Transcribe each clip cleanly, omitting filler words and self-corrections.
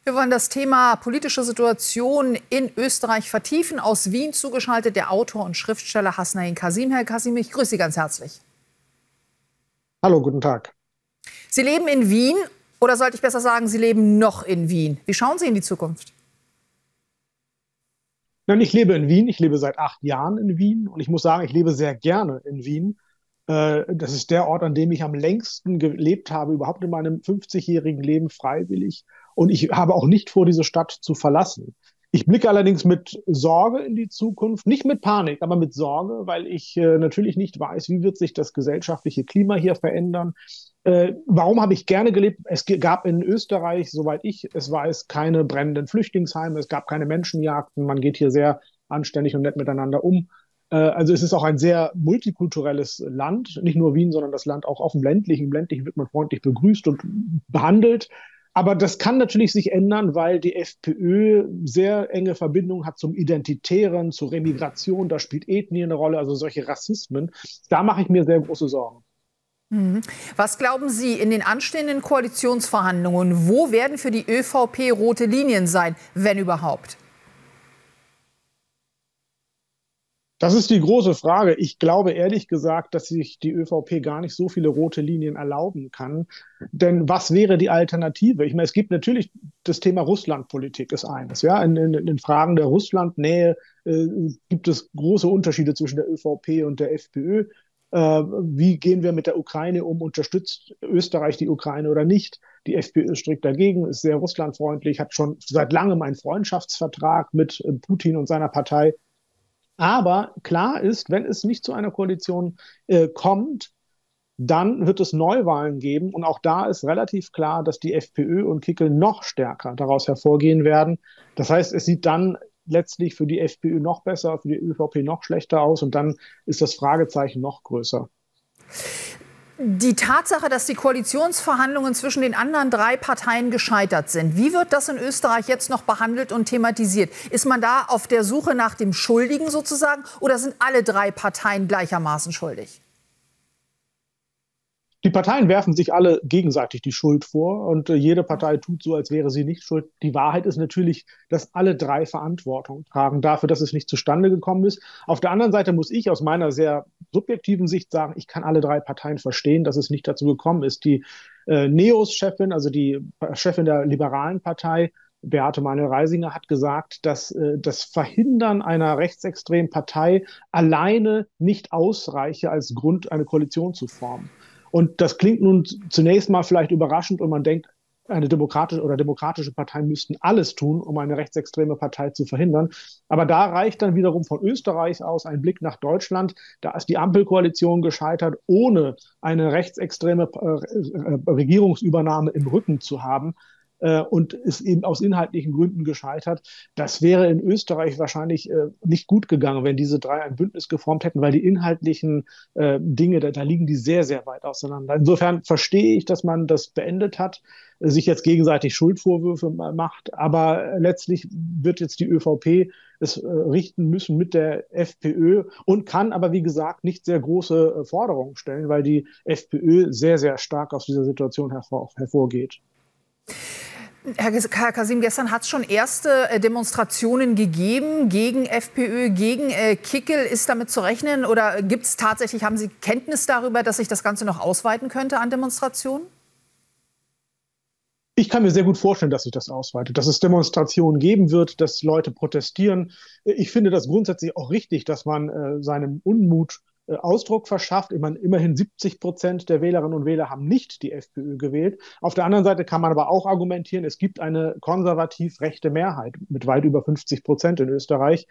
Wir wollen das Thema politische Situation in Österreich vertiefen. Aus Wien zugeschaltet der Autor und Schriftsteller Hasnain Kasim. Herr Kasim, ich grüße Sie ganz herzlich. Hallo, guten Tag. Sie leben in Wien, oder sollte ich besser sagen, Sie leben noch in Wien. Wie schauen Sie in die Zukunft? Nein, ich lebe in Wien. Ich lebe seit 8 Jahren in Wien. Und ich muss sagen, ich lebe sehr gerne in Wien. Das ist der Ort, an dem ich am längsten gelebt habe, überhaupt in meinem 50-jährigen Leben freiwillig. Und ich habe auch nicht vor, diese Stadt zu verlassen. Ich blicke allerdings mit Sorge in die Zukunft, nicht mit Panik, aber mit Sorge, weil ich natürlich nicht weiß, wie wird sich das gesellschaftliche Klima hier verändern. Warum habe ich gerne gelebt? Es gab in Österreich, soweit ich es weiß, keine brennenden Flüchtlingsheime, es gab keine Menschenjagden, man geht hier sehr anständig und nett miteinander um. Also es ist auch ein sehr multikulturelles Land, nicht nur Wien, sondern das Land auch auf dem ländlichen. Im ländlichen wird man freundlich begrüßt und behandelt. Aber das kann natürlich sich ändern, weil die FPÖ sehr enge Verbindungen hat zum Identitären, zur Remigration. Da spielt Ethnie eine Rolle, also solche Rassismen. Da mache ich mir sehr große Sorgen. Was glauben Sie in den anstehenden Koalitionsverhandlungen? Wo werden für die ÖVP rote Linien sein, wenn überhaupt? Das ist die große Frage. Ich glaube ehrlich gesagt, dass sich die ÖVP gar nicht so viele rote Linien erlauben kann. Denn was wäre die Alternative? Ich meine, es gibt natürlich das Thema Russlandpolitik ist eines. Ja? In Fragen der Russlandnähe gibt es große Unterschiede zwischen der ÖVP und der FPÖ. Wie gehen wir mit der Ukraine um? Unterstützt Österreich die Ukraine oder nicht? Die FPÖ ist strikt dagegen, ist sehr russlandfreundlich, hat schon seit langem einen Freundschaftsvertrag mit Putin und seiner Partei. Aber klar ist, wenn es nicht zu einer Koalition kommt, dann wird es Neuwahlen geben. Und auch da ist relativ klar, dass die FPÖ und Kickl noch stärker daraus hervorgehen werden. Das heißt, es sieht dann letztlich für die FPÖ noch besser, für die ÖVP noch schlechter aus. Und dann ist das Fragezeichen noch größer. Die Tatsache, dass die Koalitionsverhandlungen zwischen den anderen 3 Parteien gescheitert sind, wie wird das in Österreich jetzt noch behandelt und thematisiert? Ist man da auf der Suche nach dem Schuldigen sozusagen oder sind alle 3 Parteien gleichermaßen schuldig? Die Parteien werfen sich alle gegenseitig die Schuld vor und jede Partei tut so, als wäre sie nicht schuld. Die Wahrheit ist natürlich, dass alle 3 Verantwortung tragen dafür, dass es nicht zustande gekommen ist. Auf der anderen Seite muss ich aus meiner sehr subjektiven Sicht sagen, ich kann alle 3 Parteien verstehen, dass es nicht dazu gekommen ist. Die NEOS-Chefin, also die Chefin der liberalen Partei, Beate Manuel-Reisinger, hat gesagt, dass das Verhindern einer rechtsextremen Partei alleine nicht ausreiche, als Grund eine Koalition zu formen. Und das klingt nun zunächst mal vielleicht überraschend und man denkt, eine demokratische Partei müssten alles tun, um eine rechtsextreme Partei zu verhindern. Aber da reicht dann wiederum von Österreich aus ein Blick nach Deutschland. Da ist die Ampelkoalition gescheitert, ohne eine rechtsextreme Regierungsübernahme im Rücken zu haben. Und ist eben aus inhaltlichen Gründen gescheitert. Das wäre in Österreich wahrscheinlich nicht gut gegangen, wenn diese 3 ein Bündnis geformt hätten, weil die inhaltlichen Dinge, da liegen die sehr, sehr weit auseinander. Insofern verstehe ich, dass man das beendet hat, sich jetzt gegenseitig Schuldvorwürfe macht, aber letztlich wird jetzt die ÖVP es richten müssen mit der FPÖ und kann aber, wie gesagt, nicht sehr große Forderungen stellen, weil die FPÖ sehr, sehr stark aus dieser Situation hervorgeht. Herr Kasim, gestern hat es schon erste Demonstrationen gegeben gegen FPÖ, gegen Kickl. Ist damit zu rechnen oder gibt es tatsächlich, haben Sie Kenntnis darüber, dass sich das Ganze noch ausweiten könnte an Demonstrationen? Ich kann mir sehr gut vorstellen, dass sich das ausweitet, dass es Demonstrationen geben wird, dass Leute protestieren. Ich finde das grundsätzlich auch richtig, dass man seinem Unmut Ausdruck verschafft. Ich meine, immerhin 70% der Wählerinnen und Wähler haben nicht die FPÖ gewählt. Auf der anderen Seite kann man aber auch argumentieren, es gibt eine konservativ-rechte Mehrheit mit weit über 50% in Österreich.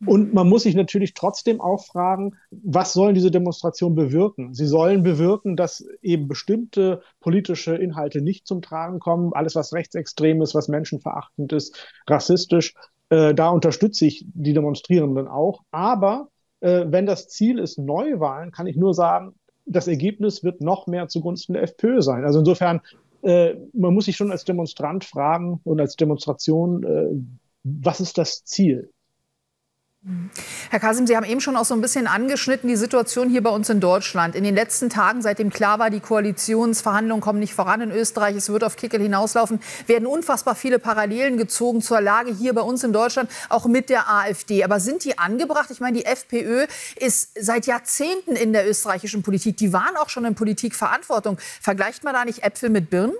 Und man muss sich natürlich trotzdem auch fragen, was sollen diese Demonstrationen bewirken? Sie sollen bewirken, dass eben bestimmte politische Inhalte nicht zum Tragen kommen. Alles, was rechtsextrem ist, was menschenverachtend ist, rassistisch, da unterstütze ich die Demonstrierenden auch. Aber wenn das Ziel ist Neuwahlen, kann ich nur sagen, das Ergebnis wird noch mehr zugunsten der FPÖ sein. Also insofern, man muss sich schon als Demonstrant fragen und als Demonstration, was ist das Ziel? Herr Kasim, Sie haben eben schon auch so ein bisschen angeschnitten, die Situation hier bei uns in Deutschland. In den letzten Tagen, seitdem klar war, die Koalitionsverhandlungen kommen nicht voran in Österreich, es wird auf Kickl hinauslaufen, werden unfassbar viele Parallelen gezogen zur Lage hier bei uns in Deutschland, auch mit der AfD. Aber sind die angebracht? Ich meine, die FPÖ ist seit Jahrzehnten in der österreichischen Politik. Die waren auch schon in Politikverantwortung. Vergleicht man da nicht Äpfel mit Birnen?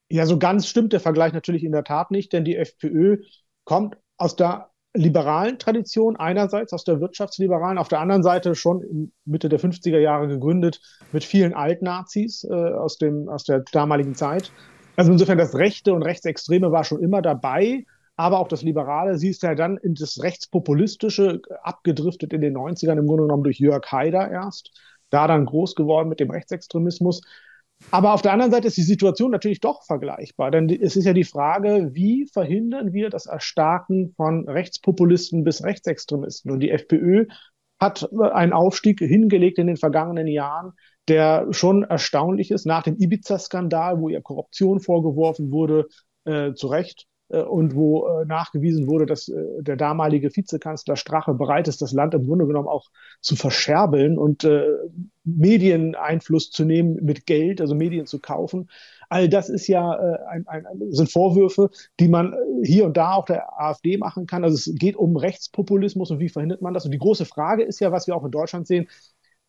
Ja, so ganz stimmt der Vergleich natürlich in der Tat nicht, denn die FPÖ kommt aus der liberalen Tradition, einerseits aus der wirtschaftsliberalen, auf der anderen Seite schon Mitte der 50er Jahre gegründet mit vielen Altnazis aus der damaligen Zeit. Also insofern das Rechte und Rechtsextreme war schon immer dabei, aber auch das Liberale, sie ist ja dann in das Rechtspopulistische abgedriftet in den 90ern, im Grunde genommen durch Jörg Haider erst, da dann groß geworden mit dem Rechtsextremismus. Aber auf der anderen Seite ist die Situation natürlich doch vergleichbar, denn es ist ja die Frage, wie verhindern wir das Erstarken von Rechtspopulisten bis Rechtsextremisten? Und die FPÖ hat einen Aufstieg hingelegt in den vergangenen Jahren, der schon erstaunlich ist, nach dem Ibiza-Skandal, wo ihr Korruption vorgeworfen wurde, zu Recht, und wo nachgewiesen wurde, dass der damalige Vizekanzler Strache bereit ist, das Land im Grunde genommen auch zu verscherbeln und Medieneinfluss zu nehmen mit Geld, also Medien zu kaufen. All das ist ja sind Vorwürfe, die man hier und da auch der AfD machen kann. Also es geht um Rechtspopulismus und wie verhindert man das? Und die große Frage ist ja, was wir auch in Deutschland sehen,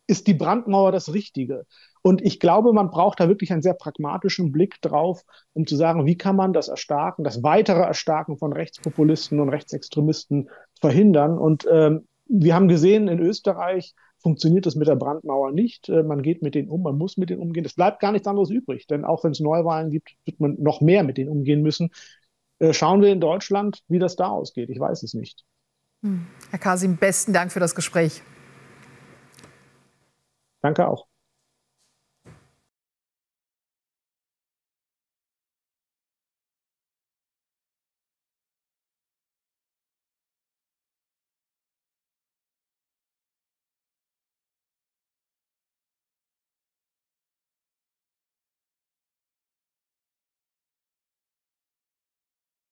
ist die Brandmauer das Richtige? Und ich glaube, man braucht da wirklich einen sehr pragmatischen Blick drauf, um zu sagen, wie kann man das Erstarken, das weitere Erstarken von Rechtspopulisten und Rechtsextremisten verhindern? Und wir haben gesehen, in Österreich funktioniert das mit der Brandmauer nicht. Man geht mit denen um, man muss mit denen umgehen. Es bleibt gar nichts anderes übrig, denn auch wenn es Neuwahlen gibt, wird man noch mehr mit denen umgehen müssen. Schauen wir in Deutschland, wie das da ausgeht. Ich weiß es nicht. Herr Kasim, besten Dank für das Gespräch. Danke auch.